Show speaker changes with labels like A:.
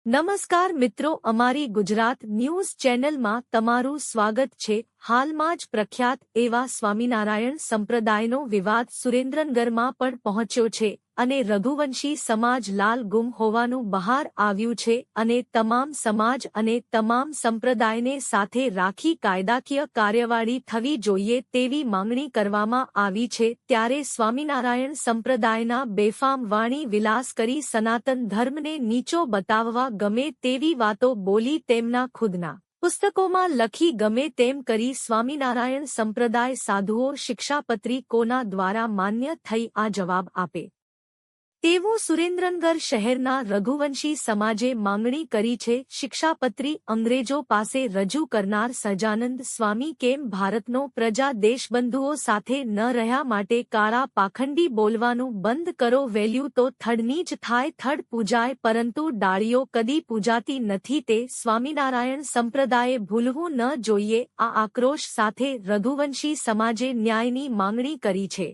A: નમસ્કાર મિત્રો, અમારી ગુજરાત ન્યૂઝ ચેનલમાં તમારું સ્વાગત છે। હાલમાં જ પ્રખ્યાત એવા સ્વામિનારાયણ સંપ્રદાયનો વિવાદ સુરેન્દ્રનગરમાં પણ પહોંચ્યો છે અને રઘુવંશી સમાજ લાલ ગુમ હોવાનું બહાર આવ્યું છે અને તમામ સમાજ અને તમામ સંપ્રદાયને સાથે રાખી કાયદાકીય કાર્યવાહી થવી જોઈએ તેવી માંગણી કરવામાં આવી છે। ત્યારે સ્વામિનારાયણ સંપ્રદાયના બેફામ વાણી વિલાસ કરી સનાતન ધર્મને નીચો બતાવવા ગમે તેવી વાતો બોલી તેમના ખુદના પુસ્તકોમાં લખી ગમે તેમ કરી સ્વામિનારાયણ સંપ્રદાય સાધુઓ શિક્ષાપત્રી કોના દ્વારા માન્ય થઈ આ જવાબ આપે તેવું સુરેન્દ્રનગર શહેરના રઘુવંશી સમાજે માંગણી કરી છે। શિક્ષાપત્રી અંગ્રેજો પાસે રજૂ કરનાર સહજાનંદ સ્વામી કેમ ભારતનો પ્રજા દેશબંધુઓ સાથે ન રહ્યા માટે કાળા પાખંડી બોલવાનું બંધ કરો। વેલ્યુ તો થડની જ થાય, થડ પૂજાય પરંતુ ડાળીઓ કદી પૂજાતી નથી તે સ્વામિનારાયણ સંપ્રદાયે ભૂલવું ન જોઈએ। આ આક્રોશ સાથે રઘુવંશી સમાજે ન્યાયની માંગણી કરી છે।